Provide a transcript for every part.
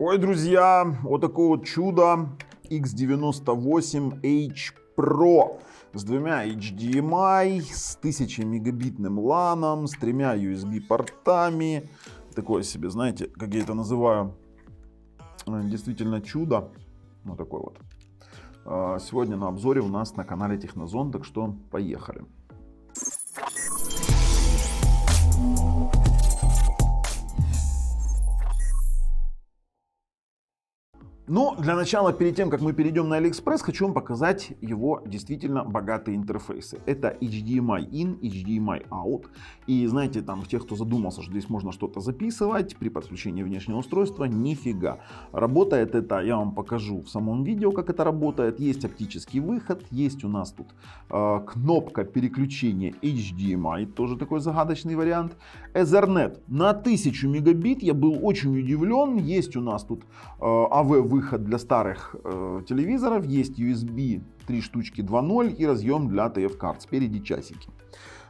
Ой, друзья, вот такое вот чудо X98H Pro с двумя HDMI, с 1000 мегабитным LAN, с 3 USB портами. Такое себе, знаете, как я это называю, действительно чудо. Вот такой вот. Сегодня на обзоре у нас на канале Технозон, так что поехали. Но для начала, перед тем, как мы перейдем на AliExpress, хочу вам показать его действительно богатые интерфейсы. Это HDMI in, HDMI out. И знаете, там, тех, кто задумался, что здесь можно что-то записывать при подключении внешнего устройства, нифига. Работает это, я вам покажу в самом видео, как это работает. Есть оптический выход, есть у нас тут кнопка переключения HDMI, тоже такой загадочный вариант. Ethernet на 1000 мегабит, я был очень удивлен. Есть у нас тут AV выход для старых телевизоров, есть USB 3 штучки 2.0 и разъем для TF-карт, спереди часики.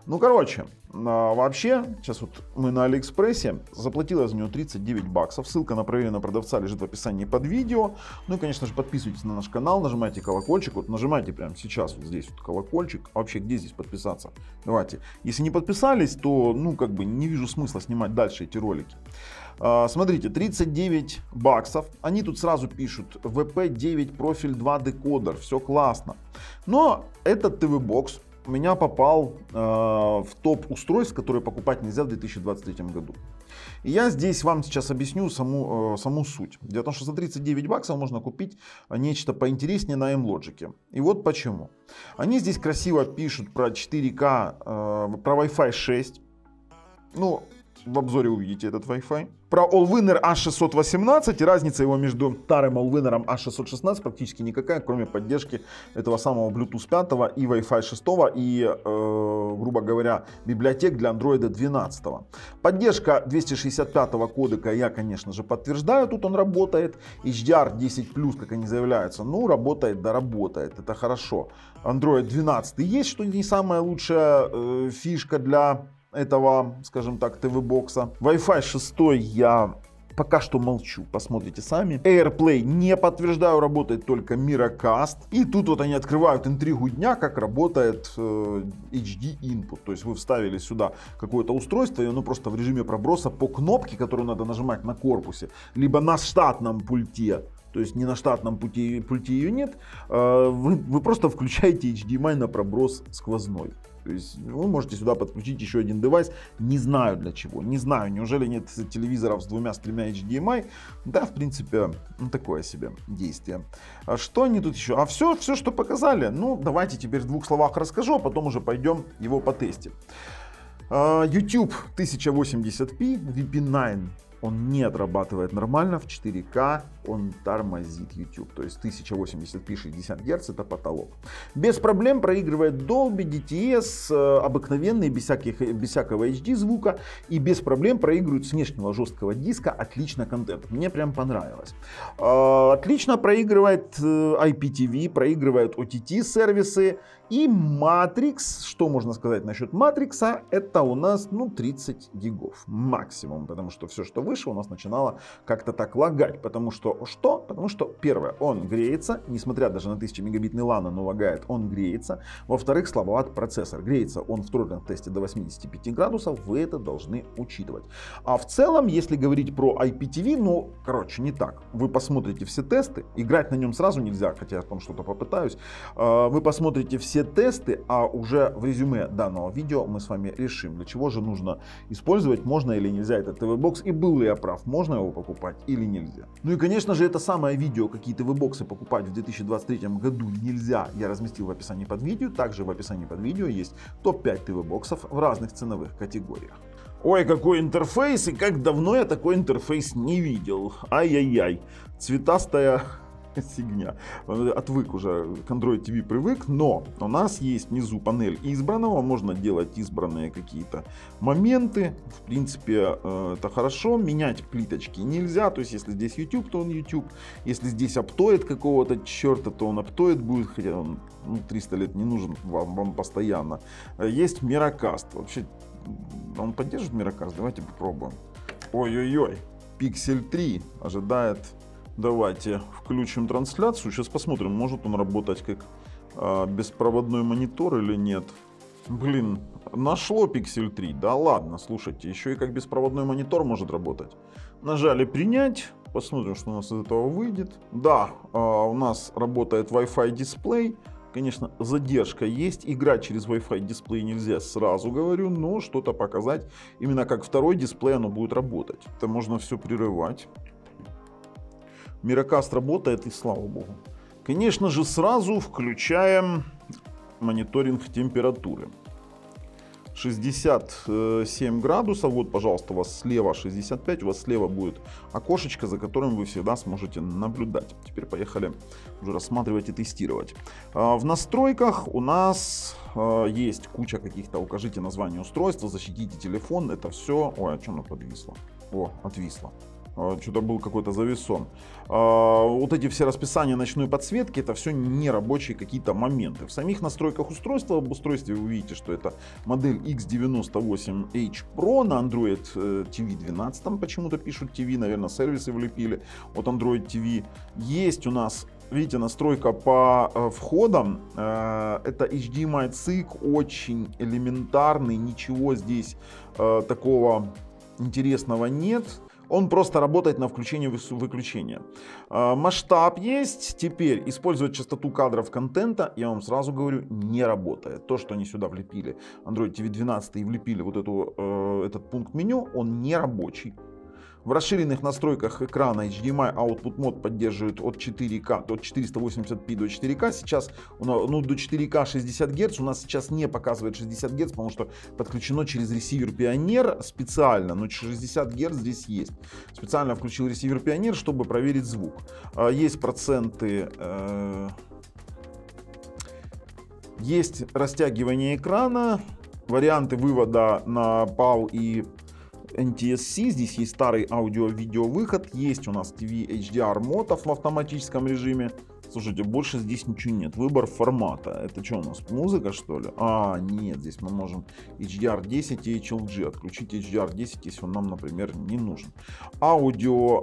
Ну, короче, вообще, сейчас вот мы на Алиэкспрессе, заплатила за него 39 баксов, ссылка на проверенного продавца лежит в описании под видео. Ну и, конечно же, подписывайтесь на наш канал, нажимайте колокольчик, вот нажимайте прямо сейчас вот здесь вот колокольчик. А вообще, где здесь подписаться? Давайте, если не подписались, то, ну, как бы не вижу смысла снимать дальше эти ролики. Смотрите, 39 баксов, они тут сразу пишут VP9 профиль 2 декодер, все классно. Но этот ТВ-бокс у меня попал в топ устройств, которые покупать нельзя в 2023 году. И я здесь вам сейчас объясню саму суть. Дело в том, что за 39 баксов можно купить нечто поинтереснее на M-Logic. И вот почему. Они здесь красиво пишут про 4К, про Wi-Fi 6. Ну, в обзоре увидите этот Wi-Fi. Про Allwinner A618, и разница его между старым Allwinner A616 практически никакая, кроме поддержки этого самого Bluetooth 5 и Wi-Fi 6 и, грубо говоря, библиотек для Android 12. Поддержка 265 кодека я, конечно же, подтверждаю, тут он работает. HDR10+, как они заявляются, ну, работает, да работает, это хорошо. Android 12 есть, что не самая лучшая фишка для этого, скажем так, ТВ-бокса. Wi-Fi 6 я пока что молчу, посмотрите сами. AirPlay не подтверждаю, работает только Miracast. И тут вот они открывают интригу дня, как работает HD input. То есть вы вставили сюда какое-то устройство, и оно просто в режиме проброса по кнопке, которую надо нажимать на корпусе, либо на штатном пульте. То есть не на штатном пульте ее нет, вы просто включаете HDMI на проброс сквозной. То есть вы можете сюда подключить еще один девайс, не знаю для чего, не знаю, неужели нет телевизоров с двумя, с тремя HDMI, да, в принципе, ну, такое себе действие. А что они тут еще? А все, что показали, ну, давайте теперь в двух словах расскажу, а потом уже пойдем его потестим. YouTube 1080p, VP9. Он не отрабатывает нормально в 4К, он тормозит YouTube. То есть 1080p 60 Гц это потолок. Без проблем проигрывает Dolby, DTS, обыкновенный, без всякого HD звука. И без проблем проигрывает с внешнего жесткого диска отлично контент. Мне прям понравилось. Отлично проигрывает IPTV, проигрывает OTT сервисы. И Matrix, что можно сказать насчет Matrix, это у нас, ну, 30 гигов максимум, потому что все, что выше, у нас начинало как-то так лагать, потому что, первое, он греется, несмотря даже на 1000 мегабитный LAN, но лагает, он греется. Во-вторых, слабоват процессор, греется он в тротлинг тесте до 85 градусов, вы это должны учитывать. А в целом, если говорить про IPTV, ну, короче, не так. Вы посмотрите все тесты, играть на нем сразу нельзя, хотя я там что-то попытаюсь. Вы посмотрите все тесты, а уже в резюме данного видео мы с вами решим, для чего же нужно использовать, можно или нельзя этот ТВ-бокс, и был ли я прав, можно его покупать или нельзя. Ну и, конечно же, это самое видео, какие ТВ-боксы покупать в 2023 году нельзя, я разместил в описании под видео. Также в описании под видео есть топ-5 ТВ-боксов в разных ценовых категориях. Ой, какой интерфейс, и как давно я такой интерфейс не видел. Ай-яй-яй, цветастая фигня. Отвык уже к Android TV, привык, но у нас есть внизу панель избранного, можно делать избранные какие-то моменты. В принципе, это хорошо. Менять плиточки нельзя, то есть если здесь YouTube, то он YouTube. Если здесь аптоид какого-то черта, то он аптоид будет, хотя он 300 лет не нужен вам постоянно. Есть Miracast. Вообще, он поддерживает Miracast? Давайте попробуем. Ой-ой-ой. Pixel 3 ожидает. Давайте включим трансляцию. Сейчас посмотрим, может он работать как беспроводной монитор или нет. Блин, нашло Pixel 3. Да ладно, слушайте, еще и как беспроводной монитор может работать. Нажали принять. Посмотрим, что у нас из этого выйдет. Да, у нас работает Wi-Fi дисплей. Конечно, задержка есть. Играть через Wi-Fi дисплей нельзя, сразу говорю, но что-то показать. Именно как второй дисплей оно будет работать. Это можно все прерывать. Miracast работает, и слава богу. Конечно же, сразу включаем мониторинг температуры. 67 градусов. Вот, пожалуйста, у вас слева 65. У вас слева будет окошечко, за которым вы всегда сможете наблюдать. Теперь поехали уже рассматривать и тестировать. В настройках у нас есть куча каких-то. Укажите название устройства, защитите телефон. Это все. Ой, а что оно подвисло? О, отвисло. Что-то был какой-то завесон. Вот эти все расписания ночной подсветки, это все нерабочие какие-то моменты. В самих настройках устройства, об устройстве вы видите, что это модель X98H Pro на Android TV 12. Почему-то пишут TV, наверное, сервисы влепили от Android TV. Есть у нас, видите, настройка по входам. Это HDMI цик, очень элементарный, ничего здесь такого интересного нет. Он просто работает на включение-выключение. Масштаб есть. Теперь использовать частоту кадров контента, я вам сразу говорю, не работает. То, что они сюда влепили, Android TV 12 и влепили вот этот пункт меню, он не рабочий. В расширенных настройках экрана HDMI Output Mode поддерживает от 4К, от 480p до 4К. Сейчас, ну, до 4К 60 Гц. У нас сейчас не показывает 60 Гц, потому что подключено через ресивер Pioneer специально. Но 60 Гц здесь есть. Специально включил ресивер Pioneer, чтобы проверить звук. Есть проценты... Есть растягивание экрана. Варианты вывода на PAL и NTSC, здесь есть старый аудио-видео выход, есть у нас TV HDR мотов в автоматическом режиме. Слушайте, больше здесь ничего нет. Выбор формата. Это что у нас, музыка что ли? А, нет, здесь мы можем HDR10 и HLG. Отключить HDR10, если он нам, например, не нужен. Аудио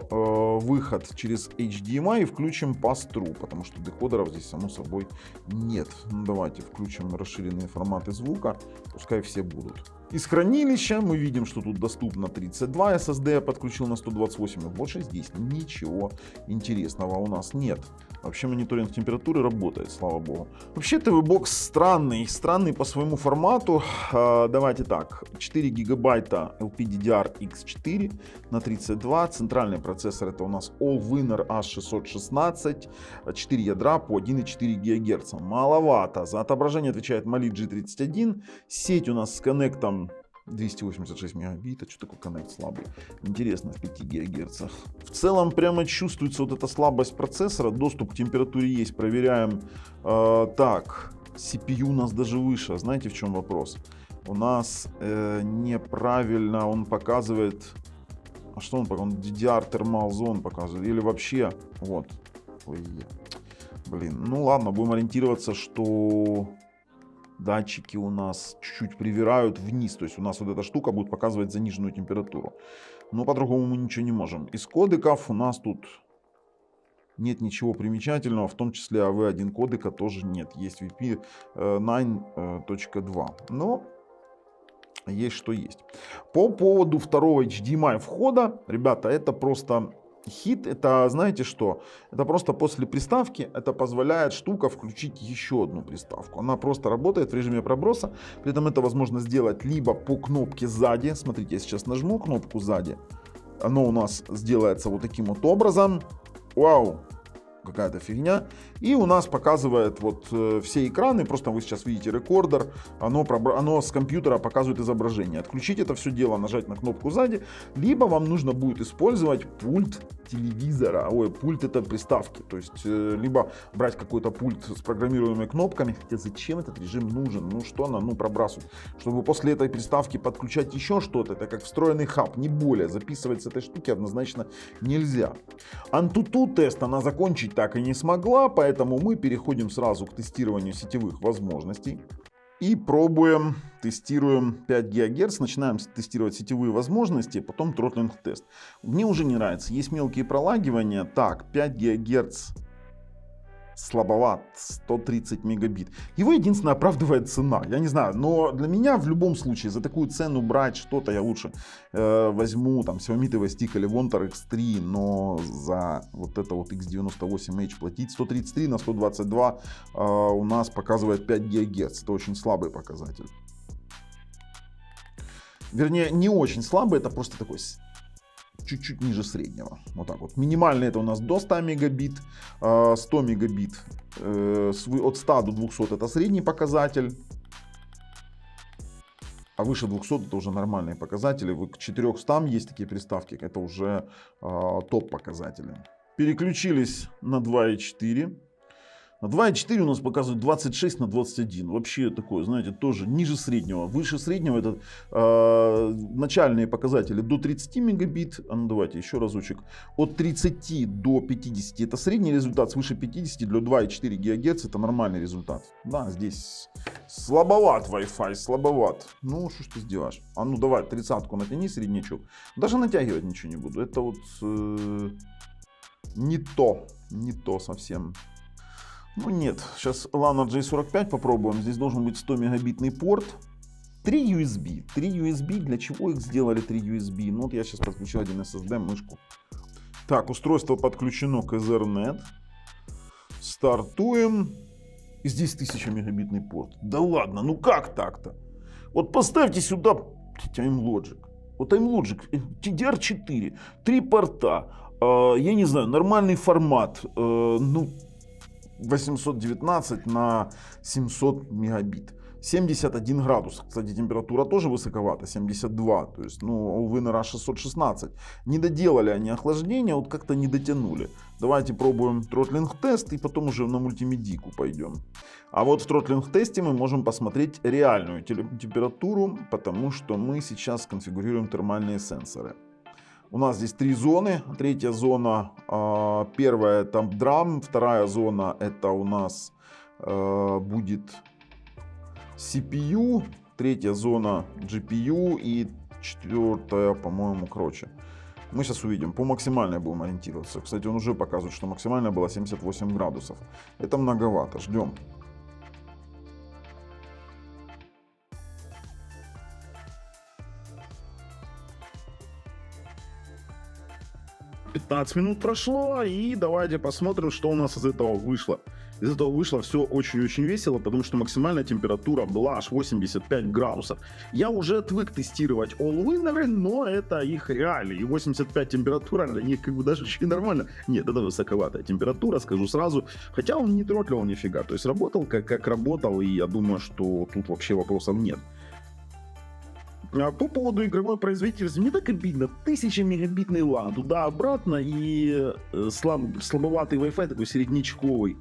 выход через HDMI и включим pass-through, потому что декодеров здесь, само собой, нет. Ну, давайте включим расширенные форматы звука, пускай все будут. Из хранилища мы видим, что тут доступно 32 SSD, я подключил на 128, больше здесь ничего интересного у нас нет. Вообще мониторинг температуры работает, слава богу. Вообще TV-бокс странный по своему формату. Давайте так, 4 гигабайта LPDDR-X4 на 32, центральный процессор это у нас Allwinner A616, 4 ядра по 1,4 ГГц. Маловато, за отображение отвечает Mali G31, сеть у нас с коннектом 286 мегабит, а что такое коннект слабый? Интересно, в 5 ГГц. В целом прямо чувствуется вот эта слабость процессора. Доступ к температуре есть, проверяем. Так, CPU у нас даже выше. Знаете, в чем вопрос? У нас неправильно он показывает... А что он показывает? Он DDR Thermal Zone показывает. Или вообще... Вот. Ой, блин. Ну ладно, будем ориентироваться, что... Датчики у нас чуть-чуть привирают вниз, то есть у нас вот эта штука будет показывать заниженную температуру. Но по-другому мы ничего не можем. Из кодеков у нас тут нет ничего примечательного, в том числе AV1 кодека тоже нет. Есть VP 9.2, но есть что есть. По поводу второго HDMI входа, ребята, это просто... Хит, это знаете что? Это просто после приставки, это позволяет штука включить еще одну приставку. Она просто работает в режиме проброса. При этом это возможно сделать либо по кнопке сзади. Смотрите, я сейчас нажму кнопку сзади. Оно у нас сделается вот таким вот образом. Вау! Какая-то фигня. И у нас показывает вот все экраны. Просто вы сейчас видите рекордер. Оно с компьютера показывает изображение. Отключить это все дело, нажать на кнопку сзади. Либо вам нужно будет использовать пульт телевизора. Ой, пульт это приставки. То есть, либо брать какой-то пульт с программируемыми кнопками. Хотя зачем этот режим нужен? Ну что она, пробрасывать. Чтобы после этой приставки подключать еще что-то. Это как встроенный хаб, не более. Записывать с этой штуки однозначно нельзя. AnTuTu тест она закончить так и не смогла, поэтому мы переходим сразу к тестированию сетевых возможностей. И пробуем, тестируем 5 ГГц, начинаем тестировать сетевые возможности, потом тротлинг-тест. Мне уже не нравится, есть мелкие пролагивания. Так, 5 ГГц слабоват, 130 мегабит. Его единственное оправдывает цена, я не знаю, но для меня в любом случае за такую цену брать что-то я лучше возьму там Xiaomi TV Stick или Vontar X3, но за вот это вот X98H платить 133 на 122 у нас показывает 5 ГГц, это очень слабый показатель. Вернее, не очень слабый, это просто такой чуть-чуть ниже среднего. Вот так вот. Минимальный это у нас до 100 мегабит, 100 мегабит от 100 до 200 это средний показатель. А выше 200 это уже нормальные показатели. К 400 есть такие приставки, это уже топ показатели. Переключились на 2.4. На 2.4 у нас показывает 26 на 21. Вообще такое, знаете, тоже ниже среднего. Выше среднего это начальные показатели до 30 мегабит. А ну давайте еще разочек. От 30 до 50 это средний результат. Свыше 50 для 2.4 ГГц это нормальный результат. Да, здесь слабоват Wi-Fi, слабоват. Ну, что ж ты сделаешь? А ну давай, 30-ку натяни, среднячок. Даже натягивать ничего не буду. Это вот не то совсем. Ну нет, сейчас LAN J45 попробуем. Здесь должен быть 100 мегабитный порт. 3 USB. 3 USB. Для чего их сделали 3 USB? Ну вот я сейчас подключил один SSD, мышку. Так, устройство подключено к Ethernet. Стартуем. И здесь 1000 мегабитный порт. Да ладно, ну как так-то? Вот поставьте сюда TimeLogic. Вот TimeLogic TDR4. 3 порта. Я не знаю, нормальный формат. Ну... 819 на 700 мегабит. 71 градус. Кстати, температура тоже высоковата, 72. То есть, ну, у Winner 616. Не доделали они охлаждение, вот как-то не дотянули. Давайте пробуем тротлинг-тест и потом уже на мультимедийку пойдем. А вот в тротлинг-тесте мы можем посмотреть реальную температуру, потому что мы сейчас конфигурируем термальные сенсоры. У нас здесь 3 зоны. Третья зона, первая это драм, вторая зона это у нас будет CPU, третья зона GPU и четвертая, по-моему, короче. Мы сейчас увидим. По максимальной будем ориентироваться. Кстати, он уже показывает, что максимальная была 78 градусов. Это многовато. Ждем. 15 минут прошло, и давайте посмотрим, что у нас из этого вышло. Из этого вышло все очень-очень весело, потому что максимальная температура была аж 85 градусов. Я уже отвык тестировать Allwinner, но это их реалии. И 85 температура для них как бы даже очень нормально. Нет, это высоковатая температура, скажу сразу. Хотя он не тротлил нифига. То есть работал как работал, и я думаю, что тут вообще вопросов нет. По поводу игровой производительности, мне так обидно. 1000 мегабитный LAN туда-обратно и слабоватый Wi-Fi такой среднячковый.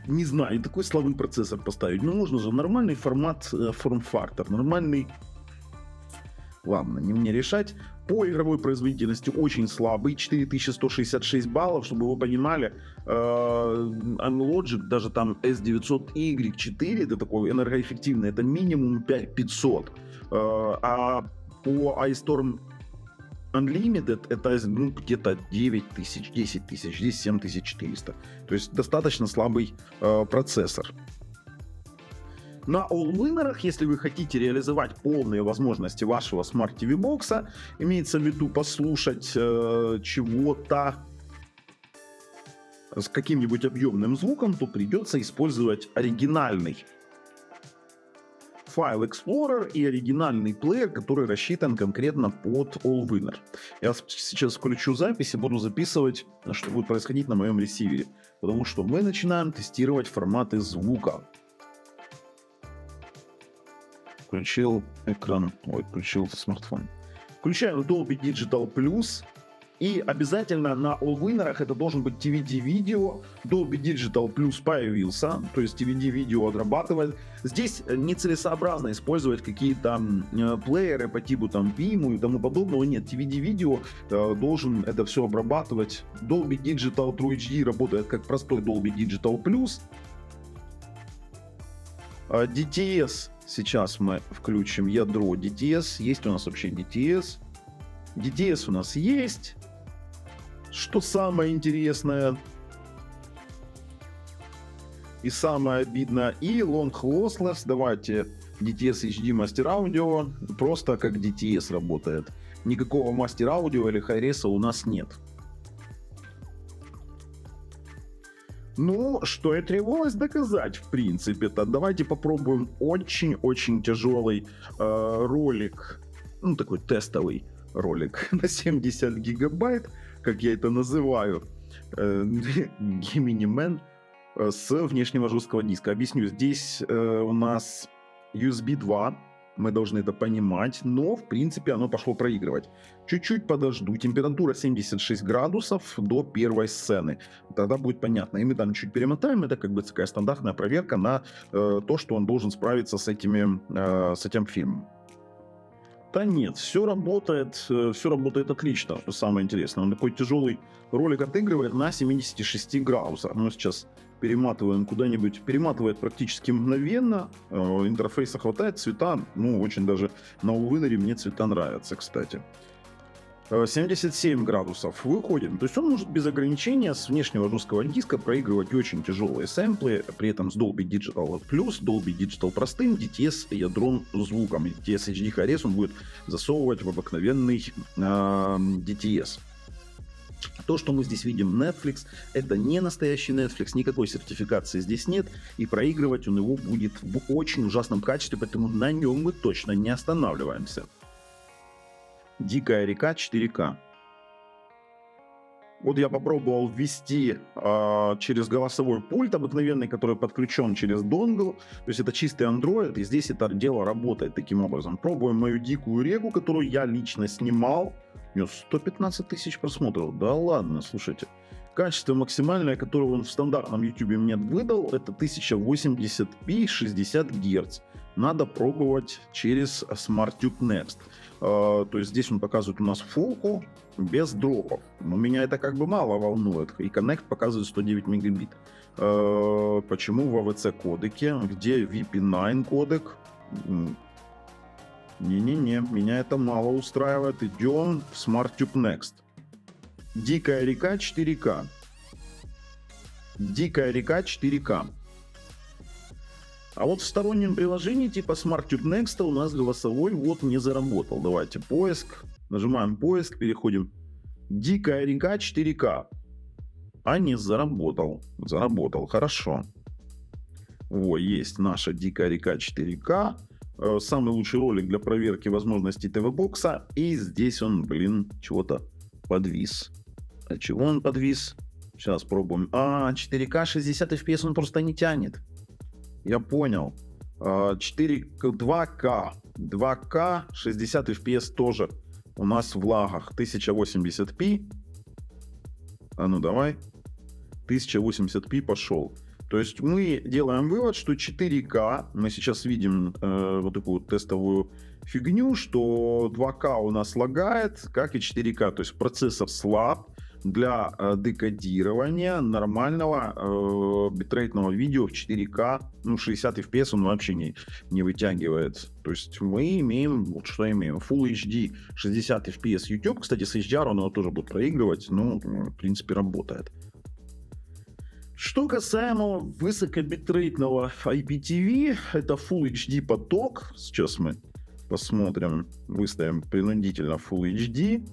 Не знаю, такой слабый процессор поставить. Ну, нужно же нормальный формат, форм-фактор, нормальный... Ладно, не мне решать. По игровой производительности очень слабый, 4166 баллов, чтобы вы понимали. Analogic, даже там S900Y4, это такой энергоэффективный, это минимум 5500. А по iStorm Unlimited это где-то 9000, 10 тысяч, здесь 7400. То есть достаточно слабый процессор. На Allwinner, если вы хотите реализовать полные возможности вашего Smart TV бокса, имеется в виду послушать чего-то с каким-нибудь объемным звуком, то придется использовать оригинальный File Explorer и оригинальный плеер, который рассчитан конкретно под Allwinner. Я сейчас включу запись и буду записывать, что будет происходить на моем ресивере, потому что мы начинаем тестировать форматы звука. Включил экран, включил смартфон. Включаем Dolby Digital Plus. И обязательно на Allwinner это должен быть TVD-видео. Dolby Digital Plus появился, то есть TVD-видео отрабатывает. Здесь нецелесообразно использовать какие-то плееры по типу там Vimeo и тому подобного. Нет, TVD-видео должен это все обрабатывать. Dolby Digital True HD работает как простой Dolby Digital Plus. DTS. Сейчас мы включим ядро DTS. Есть у нас вообще DTS? DTS у нас есть. Что самое интересное и самое обидное. И Long Lossless. Давайте DTS HD Master Audio. Просто как DTS работает. Никакого Master Audio или Hi-Res у нас нет. Ну, что и требовалось доказать, в принципе-то. Давайте попробуем очень-очень тяжелый ролик. Ну, такой тестовый ролик на 70 гигабайт, как я это называю. Gemini Man с внешнего жесткого диска. Объясню, здесь у нас USB 2. Мы должны это понимать, но, в принципе, оно пошло проигрывать. Чуть-чуть подожду. Температура 76 градусов до первой сцены. Тогда будет понятно. И мы там чуть перемотаем. Это как бы такая стандартная проверка на то, что он должен справиться с этим фильмом. Да нет, все работает отлично, что самое интересное. Он такой тяжелый ролик отыгрывает на 76 градусах. Мы сейчас перематываем куда-нибудь, перематывает практически мгновенно, интерфейса хватает, цвета, ну, очень даже на Winner мне цвета нравятся, кстати. 77 градусов выходим, то есть он может без ограничения с внешнего жесткого диска проигрывать очень тяжелые сэмплы, при этом с Dolby Digital Plus, Dolby Digital простым, DTS ядром звуком, DTS HD Hi-Res он будет засовывать в обыкновенный DTS. То, что мы здесь видим Netflix, это не настоящий Netflix, никакой сертификации здесь нет, и проигрывать он его будет в очень ужасном качестве, поэтому на нем мы точно не останавливаемся. Дикая река 4К. Вот я попробовал ввести через голосовой пульт обыкновенный, который подключен через донгл. То есть это чистый Android, и здесь это дело работает таким образом. Пробуем мою дикую реку, которую я лично снимал. У нее 115 тысяч просмотров. Да ладно, слушайте. Качество максимальное, которое он в стандартном YouTube мне выдал, это 1080p 60 Гц. Надо пробовать через SmartTube Next. То есть здесь он показывает у нас фулку без дропов. Но меня это как бы мало волнует. И Connect показывает 109 мегабит. Почему в AVC кодеке? Где VP9 кодек? Не-не-не, меня это мало устраивает. Идем в SmartTube Next. Дикая река 4К. Дикая река 4К. А вот в стороннем приложении типа SmartTube Next у нас голосовой вот не заработал. Давайте поиск. Нажимаем поиск, переходим. Дикая река 4К. А не заработал. Заработал, хорошо. Во, есть наша Дикая река 4К. Самый лучший ролик для проверки возможностей ТВ-бокса. И здесь он, блин, чего-то подвис. А чего он подвис? Сейчас пробуем. 4К 60 FPS он просто не тянет. Я понял. 2К 60 FPS тоже у нас в лагах. 1080p. А ну давай. 1080p пошел. То есть мы делаем вывод, что 4К, мы сейчас видим вот такую тестовую фигню, что 2К у нас лагает, как и 4К. То есть процессор слаб для декодирования нормального битрейтного видео в 4К. Ну, 60 FPS он вообще не вытягивает. То есть мы имеем, вот что имеем, Full HD 60 FPS YouTube. Кстати, с HDR он его тоже будет проигрывать, но в принципе работает. Что касаемо высокобитрейтного IPTV, это Full HD поток. Сейчас мы посмотрим, выставим принудительно Full HD.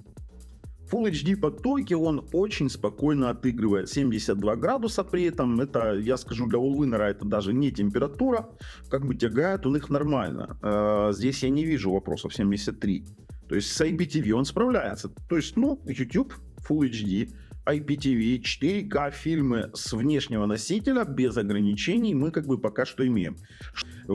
Full HD потоке он очень спокойно отыгрывает 72 градуса, при этом это, я скажу, для Allwinner это даже не температура, как бы тягает он их нормально. Здесь я не вижу вопросов 73. То есть с IPTV он справляется. То есть, ну, YouTube Full HD, IPTV, 4К фильмы с внешнего носителя без ограничений мы как бы пока что имеем.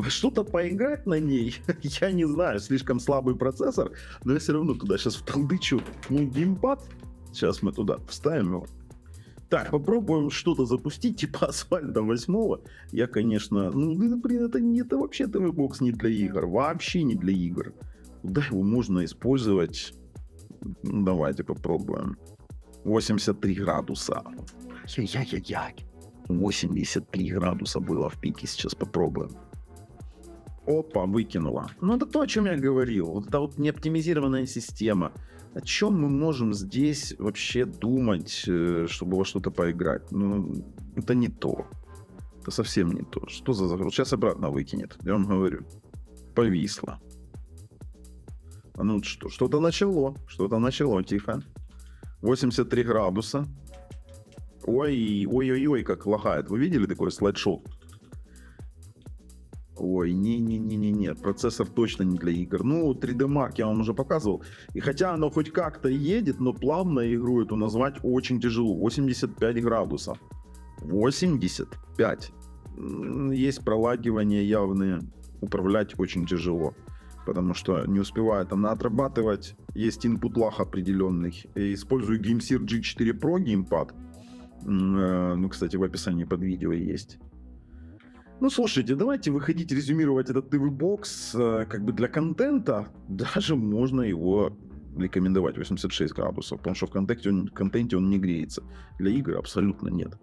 Что-то поиграть на ней, я не знаю, слишком слабый процессор, но я все равно туда сейчас вталдычу мой геймпад. Сейчас мы туда вставим его. Так, попробуем что-то запустить, типа Асфальта 8. Я, конечно, ну, блин, это вообще ТВ-бокс не для игр, вообще не для игр. Куда его можно использовать? Ну, давайте попробуем. 83 градуса. Яй-яй-яй. 83 градуса было в пике. Сейчас попробуем. Опа, выкинула. Ну, это то, о чем я говорил. Вот это вот неоптимизированная система. О чем мы можем здесь вообще думать, чтобы во что-то поиграть? Ну, это не то. Это совсем не то. Что за загрузка? Сейчас обратно выкинет. Я вам говорю. Повисло. А ну что? Что-то начало. Что-то начало. Тихо. 83 градуса. Ой-ой-ой, как лагает. Вы видели такой слайд-шоу? Ой, не-не-не-не-не, процессор точно не для игр. Ну, 3D Mark я вам уже показывал. И хотя оно хоть как-то едет, но плавно игру эту назвать очень тяжело. 85 градусов. 85. Есть пролагивания явные. Управлять очень тяжело. Потому что не успевает она отрабатывать. Есть input lag определенный. И использую GameSir G4 Pro геймпад. Ну, кстати, в описании под видео есть. Ну, слушайте, давайте выходить резюмировать этот TV-бокс как бы для контента. Даже можно его рекомендовать 86 градусов, потому что в контенте он не греется. Для игр абсолютно нет.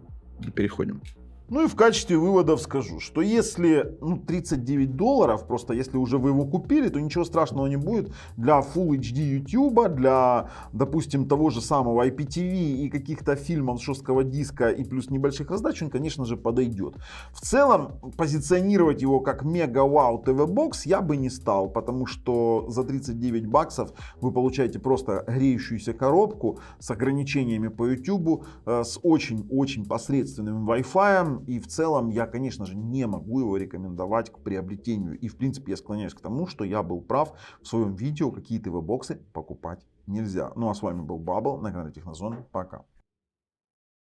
Переходим. Ну и в качестве выводов скажу, что если $39, просто если уже вы его купили, то ничего страшного не будет для Full HD YouTube, для, допустим, того же самого IPTV и каких-то фильмов с жесткого диска и плюс небольших раздач, он, конечно же, подойдет. В целом, позиционировать его как мега-вау ТВ-бокс я бы не стал, потому что за $39 вы получаете просто греющуюся коробку с ограничениями по YouTube, с очень-очень посредственным Wi-Fi. И в целом я, конечно же, не могу его рекомендовать к приобретению. И в принципе я склоняюсь к тому, что я был прав в своем видео, какие ТВ-боксы покупать нельзя. Ну а с вами был Бабл на канале Технозон. Пока.